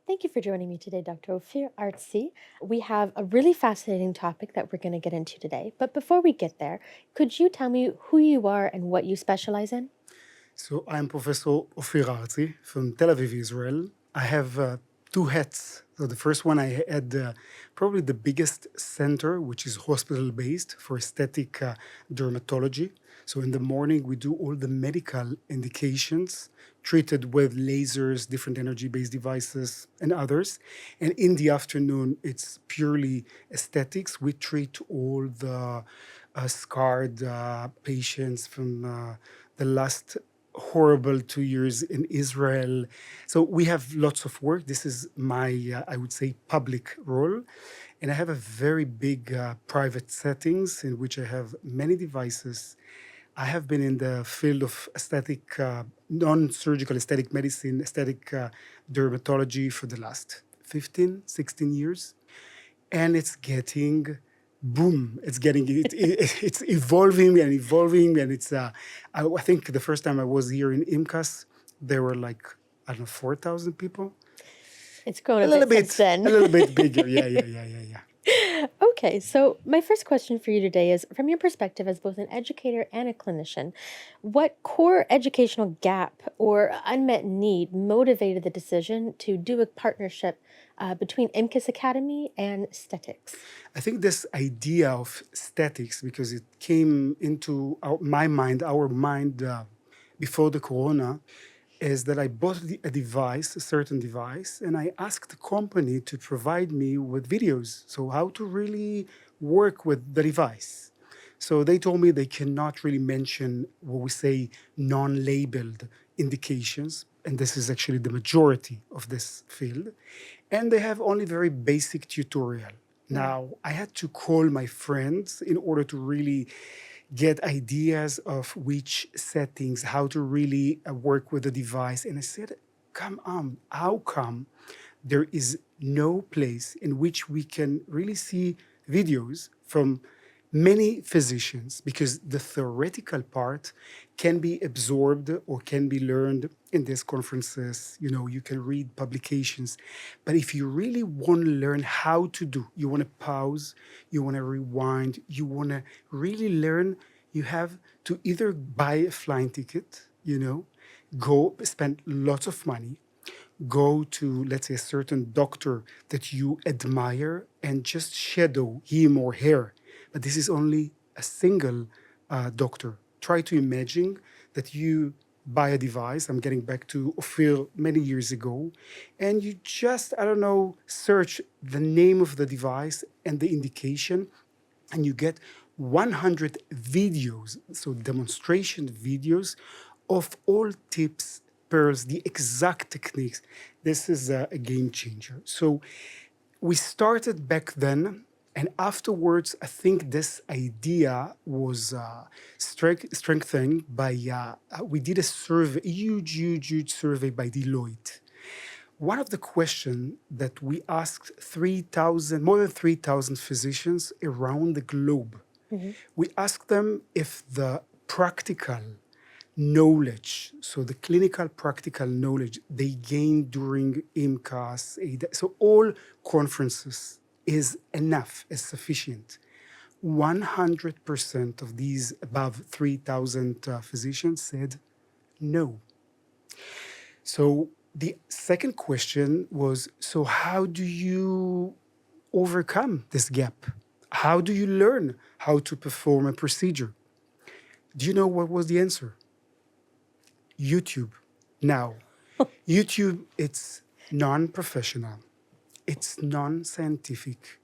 Thank you for joining me today, Dr. Ofir Artzi. We have a really fascinating topic that we're going to get into today. But before we get there, could you tell me who you are and what you specialize in? So I'm Professor Ofir Artzi from Tel Aviv, Israel. I have two hats. So the first one, I had probably the biggest center, which is hospital-based for aesthetic dermatology. So in the morning, we do all the medical indications treated with lasers, different energy-based devices, and others. And in the afternoon, it's purely aesthetics. We treat all the scarred patients from the last horrible 2 years in Israel. So we have lots of work. This is my, I would say, public role. And I have a very big private settings in which I have many devices. I have been in the field of aesthetic, non-surgical aesthetic medicine, aesthetic dermatology for the last 15, 16 years. And it's getting boom, it's evolving and evolving, and I think the first time I was here in IMCAS, there were like, I don't know, 4,000 people. It's grown a bit since then. A little bit bigger. Yeah. Okay, so my first question for you today is, from your perspective as both an educator and a clinician, what core educational gap or unmet need motivated the decision to do a partnership between IMCAS Academy and STETIX? I think this idea of statics, because it came into my mind, our mind before the corona, is that I bought a device, a certain device, and I asked the company to provide me with videos. So how to really work with the device. So they told me they cannot really mention what we say non-labeled indications, and this is actually the majority of this field. And they have only very basic tutorial. Now, I had to call my friends in order to really get ideas of which settings, how to really work with the device. And I said, come on, how come there is no place in which we can really see videos from many physicians, because the theoretical part can be absorbed or can be learned in these conferences. You can read publications. But if you really want to learn how to do, you want to pause, you want to rewind, you want to really learn, you have to either buy a flying ticket, go spend lots of money, go to, let's say, a certain doctor that you admire and just shadow him or her. But this is only a single doctor. Try to imagine that you buy a device. I'm getting back to Ofir many years ago. And you just, I don't know, search the name of the device and the indication, and you get 100 videos, so demonstration videos of all tips, pearls, the exact techniques. This is a game changer. So we started back then, and afterwards, I think this idea was strengthened by, we did a survey, a huge survey by Deloitte. One of the questions that we asked more than 3,000 physicians around the globe, we asked them if the practical knowledge, so the clinical practical knowledge they gained during IMCAS, so all conferences, is enough, is sufficient. 100% of these above 3,000 physicians said no. So the second question was, so how do you overcome this gap? How do you learn how to perform a procedure? Do you know what was the answer? YouTube. Now, YouTube, it's non-professional. It's non-scientific.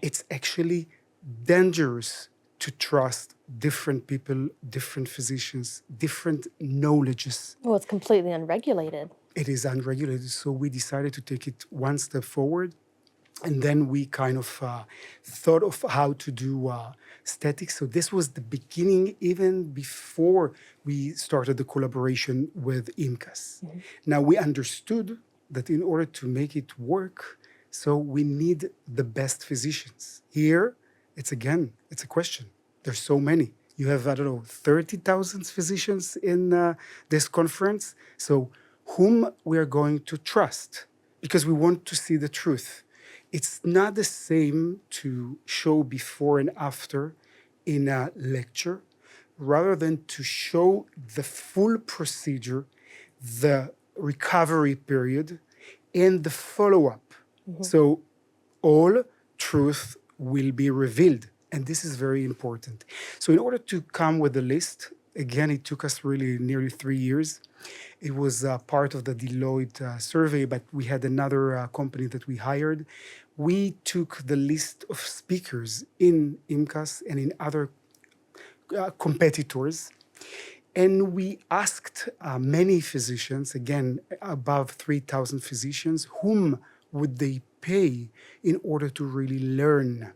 It's actually dangerous to trust different people, different physicians, different knowledges. Well, it's completely unregulated. It is unregulated, so we decided to take it one step forward. And then we kind of thought of how to do statics. So this was the beginning, even before we started the collaboration with IMCAS. Now, we understood that in order to make it work, so we need the best physicians. Here, it's a question. There's so many. You have, I don't know, 30,000 physicians in this conference. So whom we are going to trust? because we want to see the truth. It's not the same to show before and after in a lecture, rather than to show the full procedure, the recovery period, and the follow-up. So all truth will be revealed. And this is very important. So in order to come with the list, again, it took us really nearly 3 years. It was part of the Deloitte survey, but we had another company that we hired. We took the list of speakers in IMCAS and in other competitors, and we asked many physicians, again, above 3,000 physicians, whom would they pay in order to really learn.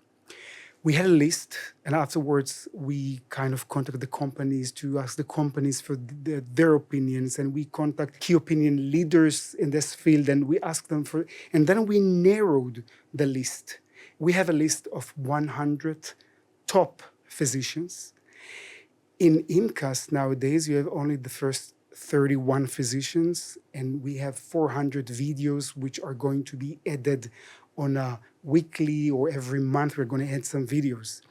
We had a list, and afterwards we kind of contacted the companies to ask the companies for their opinions, and we contact key opinion leaders in this field, and we asked them for, and then we narrowed the list. We have a list of 100 top physicians. In IMCAS nowadays, you have only the first 31 physicians, and we have 400 videos which are going to be added on a weekly or every month. We're going to add some videos.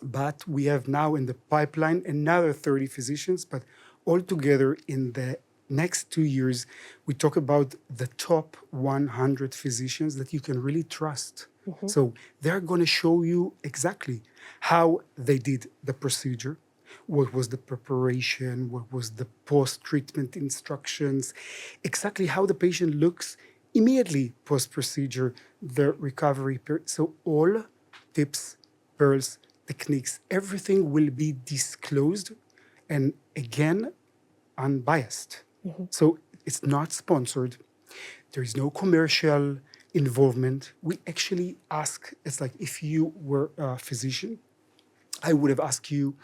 But we have now in the pipeline another 30 physicians, but altogether in the next 2 years, we talk about the top 100 physicians that you can really trust. So they're going to show you exactly how they did the procedure, what was the preparation, what was the post-treatment instructions, exactly how the patient looks immediately post-procedure, the recovery period. So all tips, pearls, techniques, everything will be disclosed, and again, unbiased. So it's not sponsored. There is no commercial involvement. We actually ask, it's like if you were a physician, I would have asked you,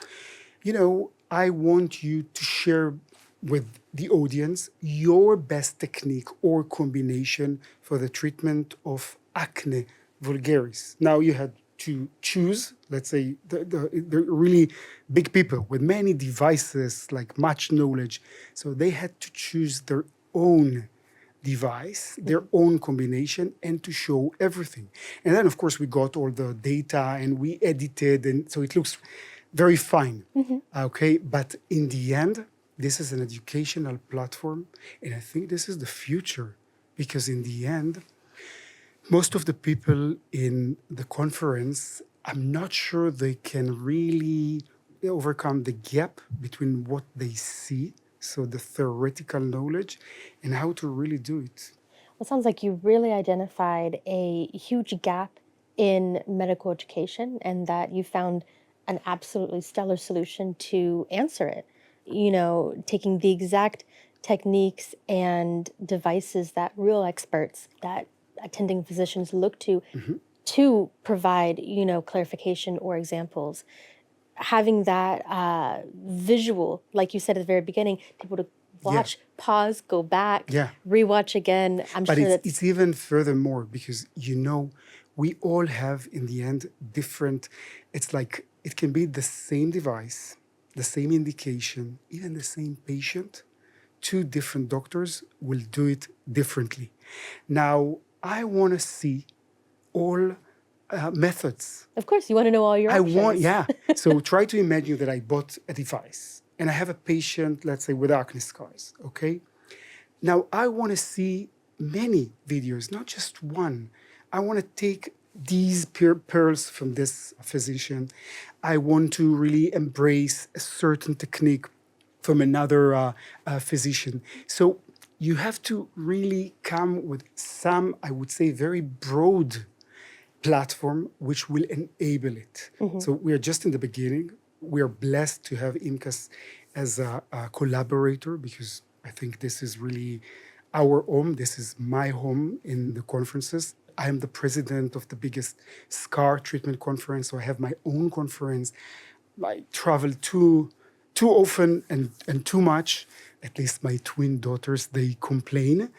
I want you to share with the audience your best technique or combination for the treatment of acne vulgaris. Now you had to choose, let's say, the really big people with many devices, like much knowledge. So they had to choose their own device, their own combination, and to show everything. And then, of course, we got all the data and we edited, and so it looks very fine. Okay, but in the end, this is an educational platform, and I think this is the future, because in the end, most of the people in the conference, I'm not sure they can really overcome the gap between what they see, so the theoretical knowledge, and how to really do it. Well, it sounds like you really identified a huge gap in medical education and that you found an absolutely stellar solution to answer it. Taking the exact techniques and devices that real experts, that attending physicians look to provide, clarification or examples. Having that visual, like you said at the very beginning, people to watch, pause, go back, rewatch again. But it's even furthermore, because we all have in the end different, it's like it can be the same device, the same indication, even the same patient. 2 different doctors will do it differently. Now, I want to see all methods. Of course, you want to know all your options. So try to imagine that I bought a device and I have a patient, let's say, with acne scars, okay? Now, I want to see many videos, not just one. I want to take these pearls from this physician. I want to really embrace a certain technique from another physician. So you have to really come with some, I would say, very broad platform which will enable it. So we are just in the beginning. We are blessed to have IMCAS as a collaborator, because I think this is really our home. This is my home in the conferences. I am the president of the biggest scar treatment conference, so I have my own conference. I travel too often and too much. At least my twin daughters, they complain.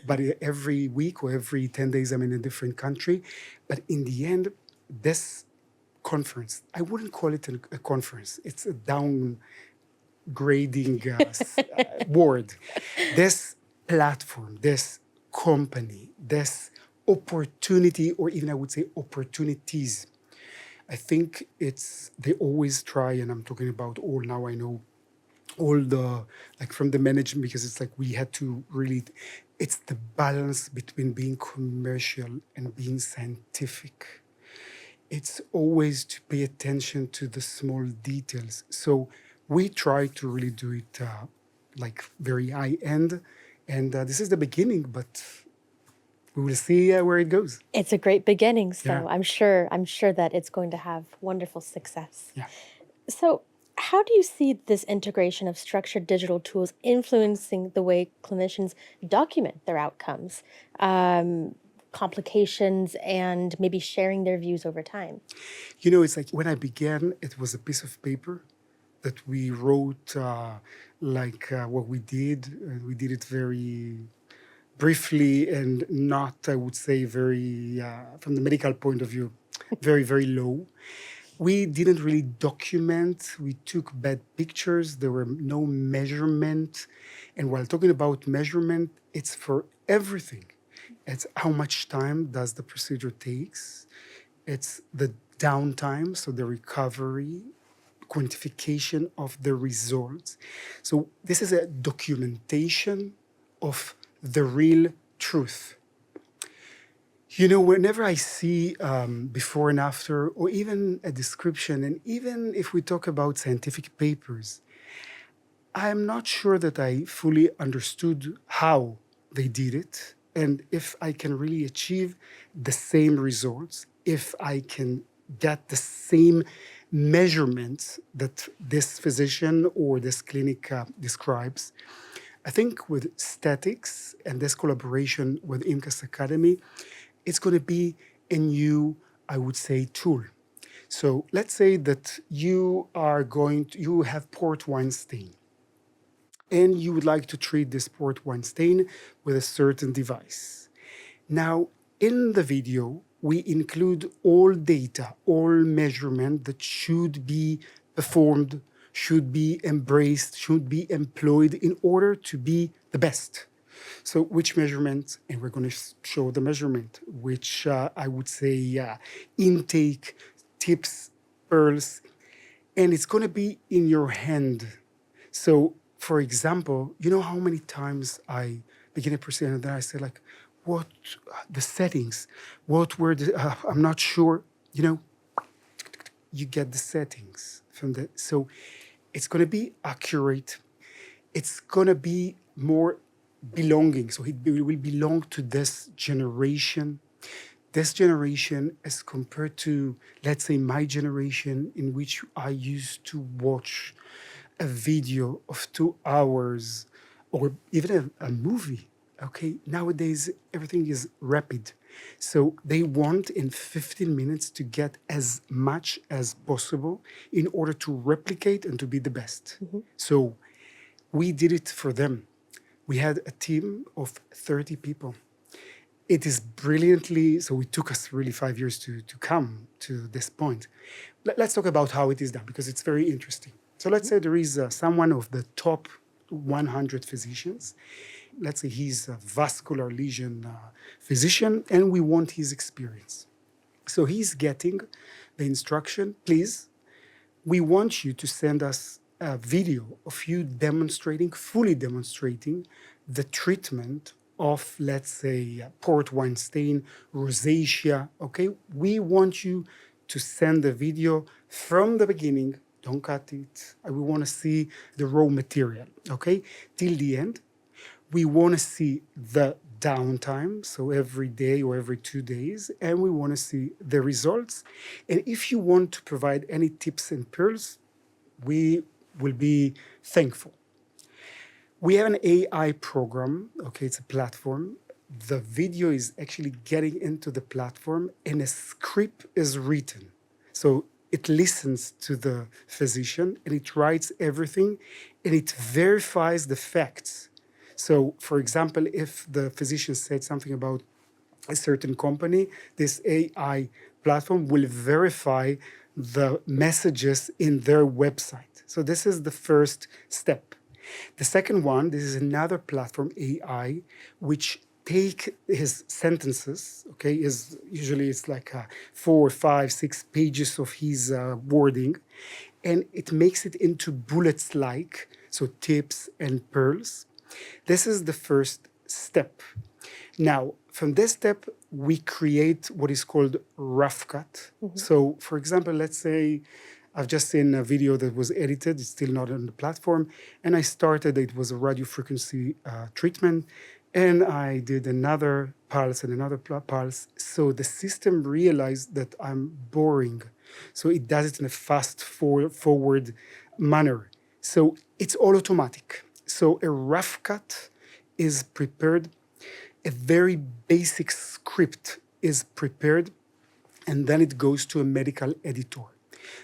But every week or every 10 days, I'm in a different country. But in the end, this conference, I wouldn't call it a conference. It's a downgrading word. This platform, this company, this opportunity, or even I would say opportunities. I think they always try, and I'm talking about all now, I know all the, like from the management, because it's like we had to really, it's the balance between being commercial and being scientific. It's always to pay attention to the small details. So we try to really do it like very high end. And this is the beginning, but we will see where it goes. It's a great beginning, so Yeah. I'm sure that it's going to have wonderful success. Yeah. So, how do you see this integration of structured digital tools influencing the way clinicians document their outcomes, complications, and maybe sharing their views over time? You know, it's like when I began, it was a piece of paper that we wrote what we did. We did it very briefly and not, I would say, very, from the medical point of view, very, very low. We didn't really document. We took bad pictures. There were no measurement. And while talking about measurement, it's for everything. It's how much time does the procedure takes. It's the downtime, so the recovery, quantification of the results. So this is a documentation of the real truth. You know, whenever I see before and after, or even a description, and even if we talk about scientific papers, I'm not sure that I fully understood how they did it, and if I can really achieve the same results, if I can get the same measurements that this physician or this clinic describes. I think with STETIX and this collaboration with IMCAS Academy, it's going to be a new, I would say, tool. So let's say that you have port wine stain, and you would like to treat this port wine stain with a certain device. Now, in the video, we include all data, all measurement that should be performed, should be embraced, should be employed in order to be the best. So which measurement, and we're going to show the measurement, which I would say intake, tips, pearls, and it's going to be in your hand. So, for example, you know how many times I begin a procedure and then I say like, what the settings, what were the, I'm not sure, you know, you get the settings from the, so it's going to be accurate. It's going to be more belonging. So it will belong to this generation. This generation as compared to, let's say, my generation, in which I used to watch a video of 2 hours or even a movie. Okay, nowadays everything is rapid. So they want in 15 minutes to get as much as possible in order to replicate and to be the best. So we did it for them. We had a team of 30 people. It is brilliantly, so it took us really 5 years to come to this point. Let's talk about how it is done, because it's very interesting. So let's say there is someone of the top 100 physicians. Let's say he's a vascular lesion physician, and we want his experience. So he's getting the instruction, please, we want you to send us a video of you fully demonstrating the treatment of, let's say, port wine stain, rosacea, okay? We want you to send the video from the beginning, don't cut it. We want to see the raw material, okay? Till the end. We want to see the downtime, so every day or every 2 days, and we want to see the results. And if you want to provide any tips and pearls, we will be thankful. We have an AI program, okay, it's a platform. The video is actually getting into the platform and a script is written. So it listens to the physician and it writes everything and it verifies the facts. So, for example, if the physician said something about a certain company, this AI platform will verify the messages in their website. So this is the first step. The second one, this is another platform, AI, which take his sentences, okay, is usually it's like 4, 5, 6 pages of his wording, and it makes it into bullets like, so tips and pearls. This is the first step. Now, from this step, we create what is called rough cut. So, for example, let's say I've just seen a video that was edited, it's still not on the platform, and I started, it was a radio frequency treatment, and I did another pulse and another pulse. So the system realized that I'm boring. So it does it in a fast forward manner. So it's all automatic. So a rough cut is prepared, a very basic script is prepared, and then it goes to a medical editor.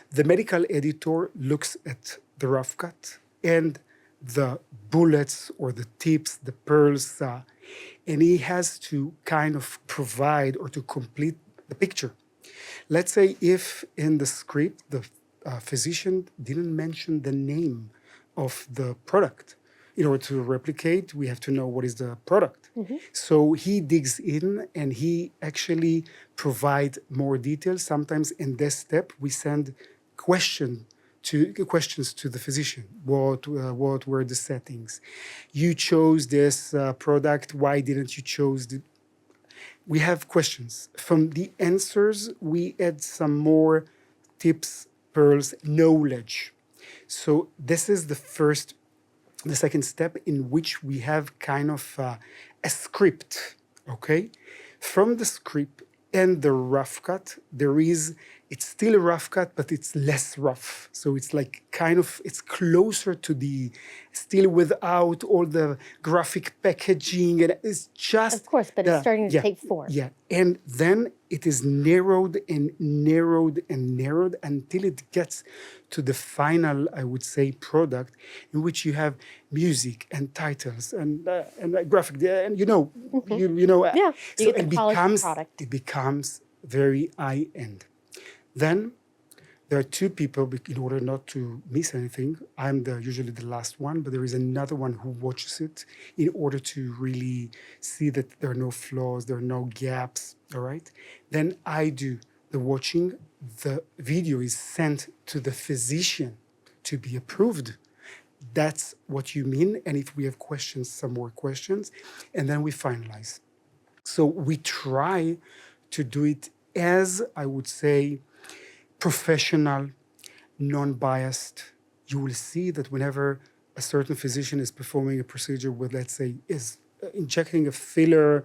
The medical editor looks at the rough cut and the bullets or the tips, the pearls, and he has to kind of provide or to complete the picture. Let's say if in the script the physician didn't mention the name of the product. In order to replicate, we have to know what is the product. So he digs in and he actually provides more details. Sometimes in this step, we send questions to the physician. What were the settings? You chose this product. Why didn't you choose the? We have questions. From the answers, we add some more tips, pearls, knowledge. So this is the second step in which we have kind of a script, okay? From the script and the rough cut, it's still a rough cut, but it's less rough. So it's like kind of, it's closer to still without all the graphic packaging, and it's just... Of course, but it's starting to take form. Yeah, and then it is narrowed and narrowed and narrowed until it gets to the final, I would say, product in which you have music and titles and graphic, and Yeah, so you get the polished product. it becomes very high end. Then there are two people, in order not to miss anything. I'm usually the last one, but there is another one who watches it in order to really see that there are no flaws, there are no gaps, all right? Then I do the watching. The video is sent to the physician to be approved. That's what you mean. And if we have questions, some more questions, and then we finalize. So we try to do it as, I would say, professional, non-biased. You will see that whenever a certain physician is performing a procedure with, let's say, is injecting a filler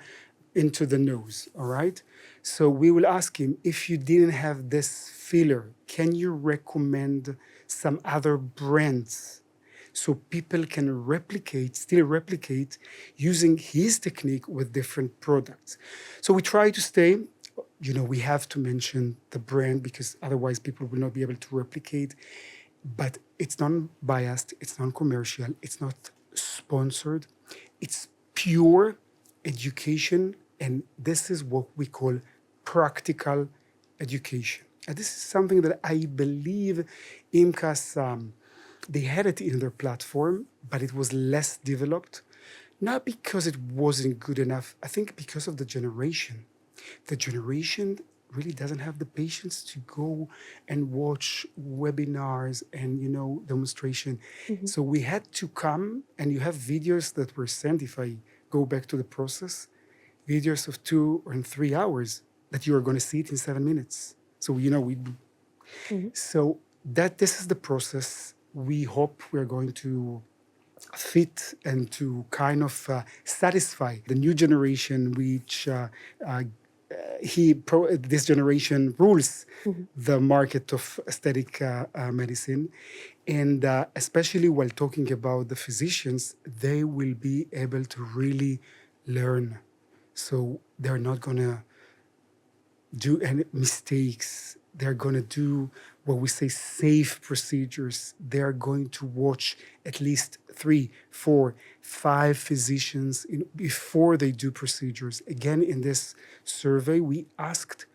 into the nose, all right? So we will ask him, if you didn't have this filler, can you recommend some other brands so people can still replicate using his technique with different products? So we try to stay, we have to mention the brand because otherwise people will not be able to replicate. But it's non-biased, it's non-commercial, it's not sponsored. It's pure education, and this is what we call practical education. And this is something that I believe IMCAS, they had it in their platform, but it was less developed. Not because it wasn't good enough, I think because of the generation. The generation really doesn't have the patience to go and watch webinars and, demonstration. So we had to come, and you have videos that were sent, if I go back to the process, videos of 2 or 3 hours that you are going to see it in 7 minutes. So, so this is the process. We hope we're going to fit and to kind of satisfy the new generation, which this generation rules the market of aesthetic medicine. And especially while talking about the physicians, they will be able to really learn. So they're not going to do any mistakes. They're going to do what we say safe procedures. They're going to watch at least 3, 4, 5 physicians before they do procedures. Again, in this survey, we asked,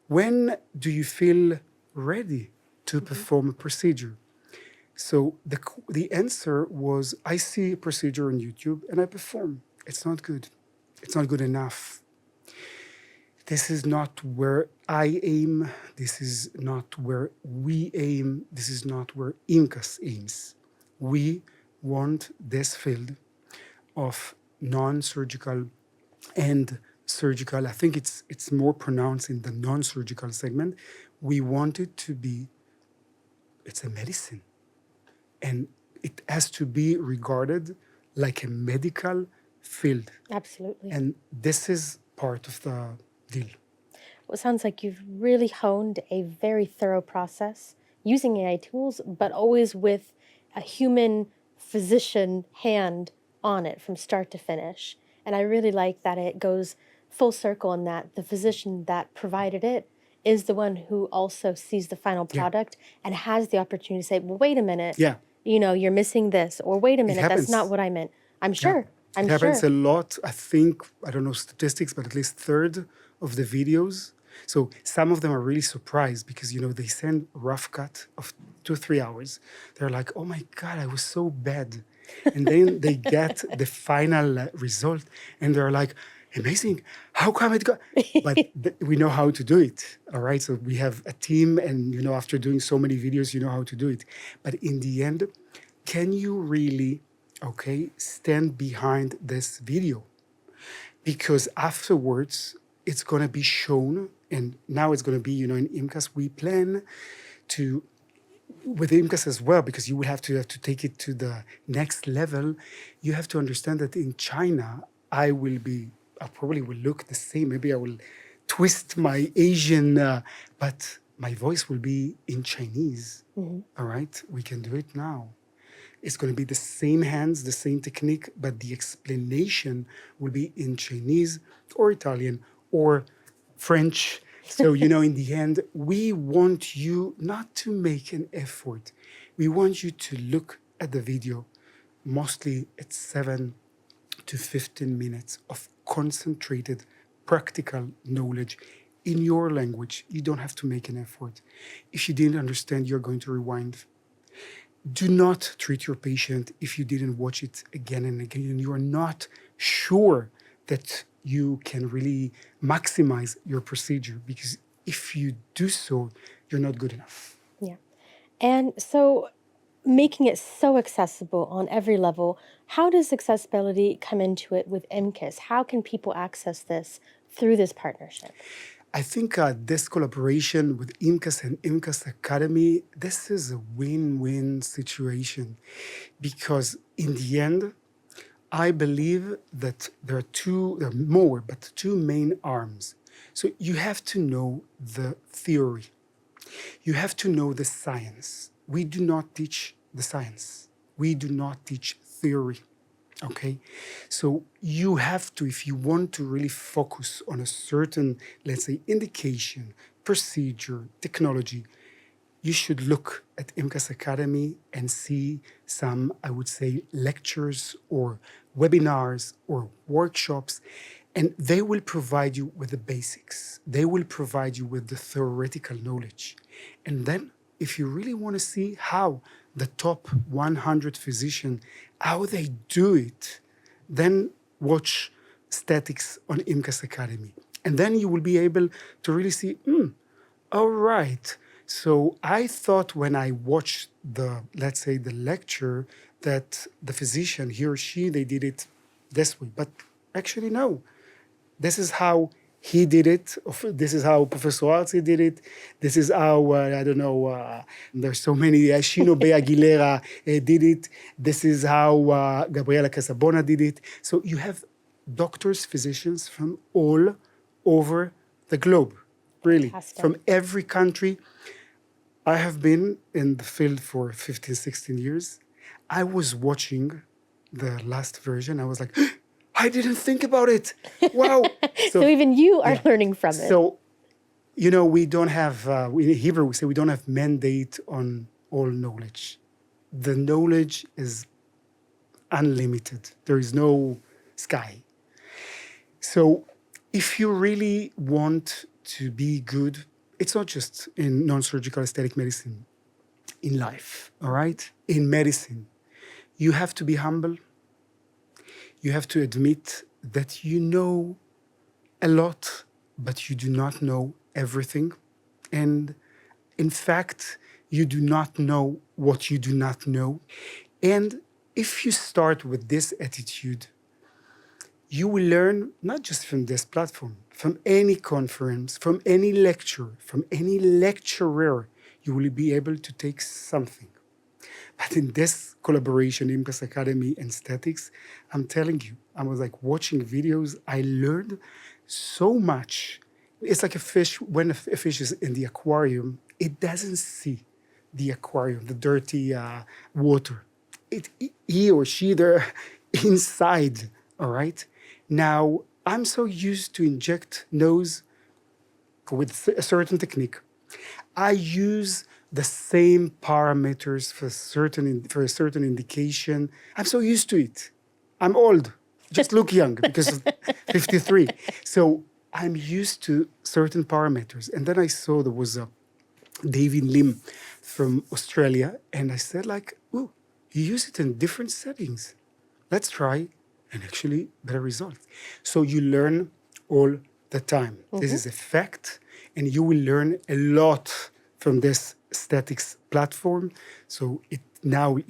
when do you feel ready to perform a procedure? So the answer was, I see a procedure on YouTube and I perform. It's not good. It's not good enough. This is not where I aim. This is not where we aim. This is not where IMCAS aims. We want this field of non-surgical and surgical. I think it's more pronounced in the non-surgical segment. We want it to be, it's a medicine. And it has to be regarded like a medical field. Absolutely. And this is part of the deal. Well, it sounds like you've really honed a very thorough process using AI tools, but always with a human physician hand on it from start to finish. And I really like that it goes full circle in that the physician that provided it is the one who also sees the final product and has the opportunity to say, well, wait a minute, Yeah, you're missing this, or wait a minute, that's happens. not what I meant. I'm yeah. sure. I'm It happens sure. a lot. I think, I don't know statistics, but at least third of the videos. So some of them are really surprised because, they send rough cut of 2-3 hours. They're like, oh my God, I was so bad. And then they get the final result and they're like, amazing. How come it got? But we know how to do it. All right. So we have a team and, after doing so many videos, you know how to do it. But in the end, can you really, stand behind this video? Because afterwards, it's going to be shown, and now it's going to be, in IMCAS, we plan to, with IMCAS as well, because you will have to take it to the next level. You have to understand that in China, I probably will look the same. Maybe I will twist my Asian, but my voice will be in Chinese. All right, we can do it now. It's going to be the same hands, the same technique, but the explanation will be in Chinese or Italian or French. So, in the end, we want you not to make an effort. We want you to look at the video. Mostly it's 7 to 15 minutes of concentrated practical knowledge in your language. You don't have to make an effort. If you didn't understand, you're going to rewind. Do not treat your patient if you didn't watch it again and again and you are not sure that you can really maximize your procedure, because if you do so, you're not good enough. Yeah. And so making it so accessible on every level, how does accessibility come into it with IMCAS? How can people access this through this partnership? I think this collaboration with IMCAS and IMCAS Academy, this is a win-win situation, because in the end, I believe that there are more, but two main arms. So you have to know the theory. You have to know the science. We do not teach the science. We do not teach theory. Okay, so you have to, if you want to really focus on a certain, let's say, indication, procedure, technology, you should look at IMCAS Academy and see some, I would say, lectures or webinars or workshops, and they will provide you with the basics. They will provide you with the theoretical knowledge. And then, if you really want to see how the top 100 physicians, how they do it, then watch STETIX on IMCAS Academy. And then you will be able to really see, all right. So I thought when I watched let's say the lecture, that the physician, he or she, they did it this way. But actually, no. This is how he did it. This is how Professor Artzi did it. This is how, I don't know, there's so many, Shino Bey Aguilera did it. This is how Gabriela Casabona did it. So you have doctors, physicians from all over the globe, really, Fantastic. from every country. I have been in the field for 15, 16 years. I was watching the last version. I was like, I didn't think about it. Wow. So even you are learning from it. So, we don't have, in Hebrew, we say we don't have mandate on all knowledge. The knowledge is unlimited. There is no sky. So if you really want to be good, it's not just in non-surgical aesthetic medicine, in life, all right? In medicine, you have to be humble. You have to admit that you know a lot, but you do not know everything. And in fact, you do not know what you do not know. And if you start with this attitude, you will learn not just from this platform, from any conference, from any lecture, from any lecturer, you will be able to take something. But in this collaboration, IMCAS Academy and STETIX, I'm telling you, I was like watching videos. I learned so much. It's like a fish. When a fish is in the aquarium, it doesn't see the aquarium, the dirty water. He or she, they're inside, all right? Now, I'm so used to inject nose with a certain technique. I use the same parameters for a certain indication. I'm so used to it. I'm old. Just look young because of 53. So I'm used to certain parameters. And then I saw there was a David Lim from Australia, and I said like, "Ooh, you use it in different settings. Let's try." And actually better results. So you learn all the time. This is a fact, and you will learn a lot from this STETIX platform. So it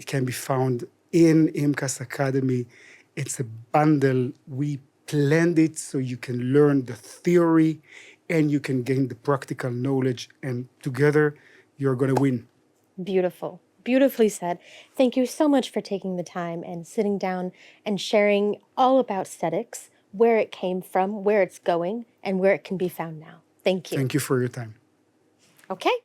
can be found in IMCAS Academy. It's a bundle. We planned it so you can learn the theory and you can gain the practical knowledge, and together you're going to win. Beautiful. Beautifully said. Thank you so much for taking the time and sitting down and sharing all about STETIX, where it came from, where it's going, and where it can be found now. Thank you. Thank you for your time. Okay.